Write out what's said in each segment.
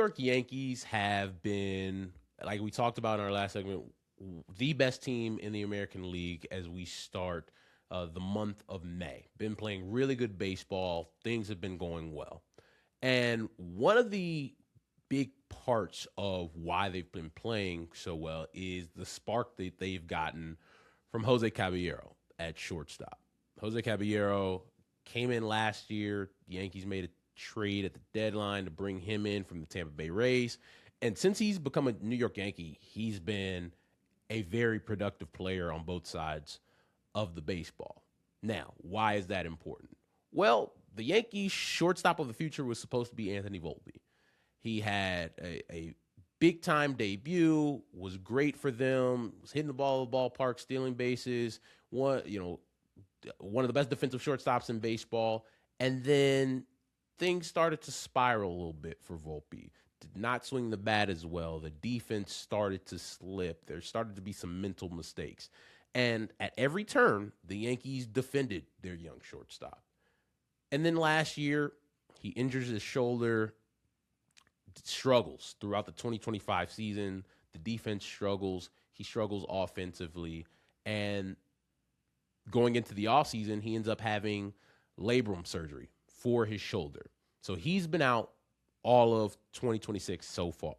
York Yankees have been, like we talked about in our last segment, the best team in the American League as we start the month of May. Been playing really good baseball. Things have been going well. And one of the big parts of why they've been playing so well is the spark that they've gotten from José Caballero at shortstop. José Caballero came in last year. The Yankees made a trade at the deadline to bring him in from the Tampa Bay Rays. And since he's become a New York Yankee, he's been a very productive player on both sides of the baseball. Now, why is that important? Well, the Yankees' shortstop of the future was supposed to be Anthony Volpe. He had a big-time debut, was great for them, was hitting the ball in the ballpark, stealing bases, one of the best defensive shortstops in baseball. And then things started to spiral a little bit for Volpe. Did not swing the bat as well. The defense started to slip. There started to be some mental mistakes. And at every turn, the Yankees defended their young shortstop. And then last year, he injures his shoulder, struggles throughout the 2025 season. The defense struggles. He struggles offensively. And going into the offseason, he ends up having labrum surgery for his shoulder. So he's been out all of 2026 so far.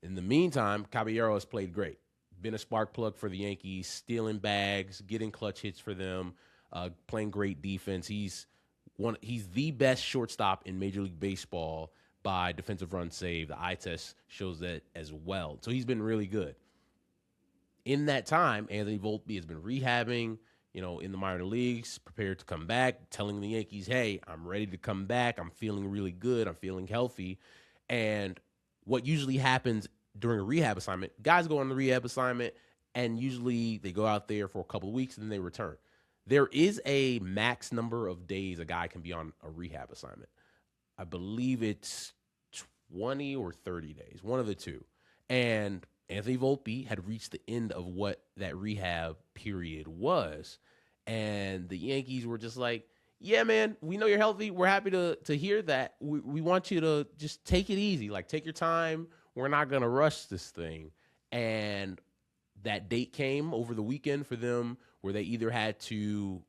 In the meantime, Caballero has played great. Been a spark plug for the Yankees, stealing bags, getting clutch hits for them, playing great defense. He's the best shortstop in Major League Baseball by defensive run save. The eye test shows that as well. So he's been really good. In that time, Anthony Volpe has been rehabbing, in the minor leagues, prepared to come back, telling the Yankees, hey, I'm ready to come back. I'm feeling really good. I'm feeling healthy. And what usually happens during a rehab assignment, guys go on the rehab assignment, and usually they go out there for a couple of weeks, and then they return. There is a max number of days a guy can be on a rehab assignment. I believe it's 20 or 30 days, one of the two. And Anthony Volpe had reached the end of what that rehab period was. And the Yankees were just like, yeah, man, we know you're healthy. We're happy to hear that. We want you to just take it easy. Like, take your time. We're not going to rush this thing. And that date came over the weekend for them where they either had to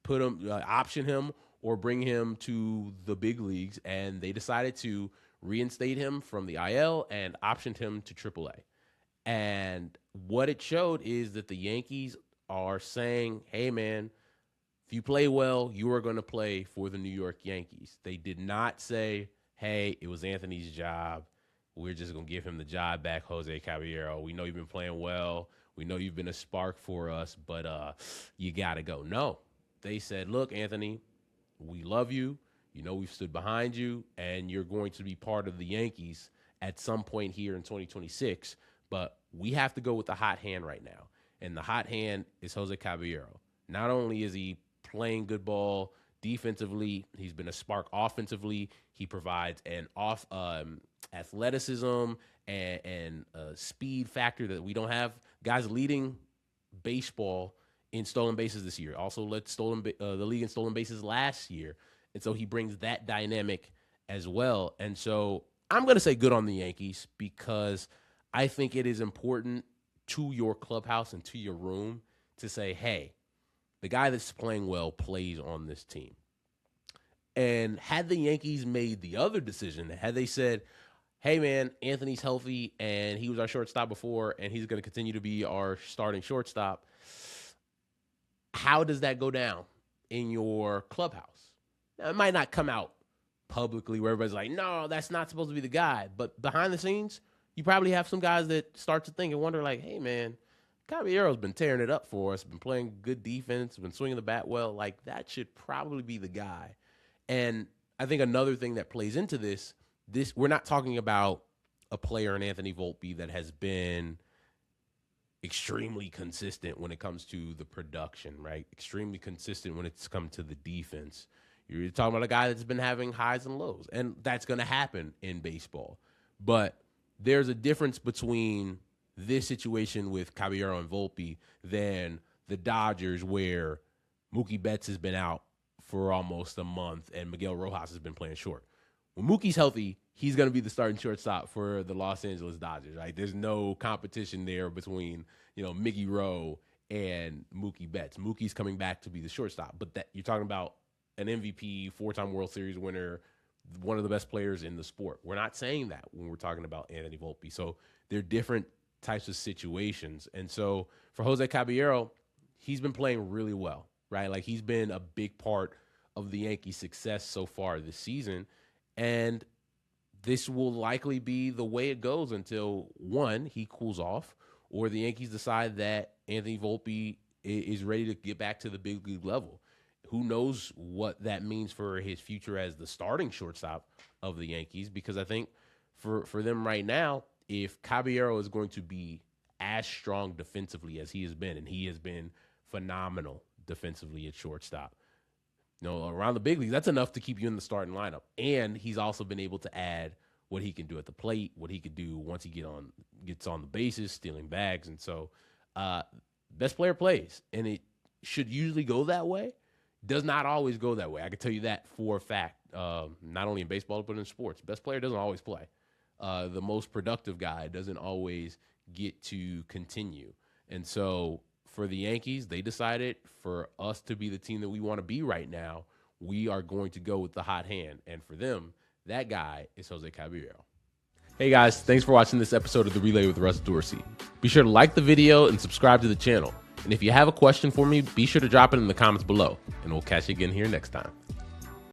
put him, option him, or bring him to the big leagues. And they decided to reinstate him from the IL and optioned him to AAA. And what it showed is that the Yankees are saying, hey, man, if you play well, you are going to play for the New York Yankees. They did not say, hey, it was Anthony's job. We're just going to give him the job back, José Caballero. We know you've been playing well. We know you've been a spark for us, but you got to go. No. They said, look, Anthony, we love you. We've stood behind you, and you're going to be part of the Yankees at some point here in 2026. But we have to go with the hot hand right now. And the hot hand is José Caballero. Not only is he playing good ball defensively, he's been a spark offensively. He provides an athleticism and speed factor that we don't have. Guys leading baseball in stolen bases this year. Also led the league in stolen bases last year. And so he brings that dynamic as well. And so I'm going to say good on the Yankees because I think it is important to your clubhouse and to your room to say, hey, the guy that's playing well plays on this team. And had the Yankees made the other decision, had they said, hey, man, Anthony's healthy and he was our shortstop before and he's going to continue to be our starting shortstop, how does that go down in your clubhouse? Now, it might not come out publicly where everybody's like, no, that's not supposed to be the guy. But behind the scenes, you probably have some guys that start to think and wonder like, hey, man, Caballero's been tearing it up for us, been playing good defense, been swinging the bat well. Like, that should probably be the guy. And I think another thing that plays into this, we're not talking about a player in Anthony Volpe that has been extremely consistent when it comes to the production, right? Extremely consistent when it's come to the defense. You're talking about a guy that's been having highs and lows, and that's going to happen in baseball. But there's a difference between this situation with Caballero and Volpe than the Dodgers where Mookie Betts has been out for almost a month and Miguel Rojas has been playing short. when Mookie's healthy, he's going to be the starting shortstop for the Los Angeles Dodgers, right? There's no competition there between, Mickey Rowe and Mookie Betts. Mookie's coming back to be the shortstop, but that you're talking about an MVP, 4-time World Series winner, one of the best players in the sport. We're not saying that when we're talking about Anthony Volpe. So they're different types of situations. And so for José Caballero, he's been playing really well, right? Like, he's been a big part of the Yankees' success so far this season. And this will likely be the way it goes until, one, he cools off, or the Yankees decide that Anthony Volpe is ready to get back to the big league level. Who knows what that means for his future as the starting shortstop of the Yankees, because I think for them right now, if Caballero is going to be as strong defensively as he has been, and he has been phenomenal defensively at shortstop, around the big leagues, that's enough to keep you in the starting lineup. And he's also been able to add what he can do at the plate, what he could do once he gets on the bases, stealing bags. And so best player plays, and it should usually go that way. Does not always go that way. I can tell you that for a fact, not only in baseball, but in sports. Best player doesn't always play. The most productive guy doesn't always get to continue. And so for the Yankees, they decided for us to be the team that we want to be right now, we are going to go with the hot hand. And for them, that guy is José Caballero. Hey guys, thanks for watching this episode of The Relay with Russ Dorsey. Be sure to like the video and subscribe to the channel. And if you have a question for me, be sure to drop it in the comments below. And we'll catch you again here next time.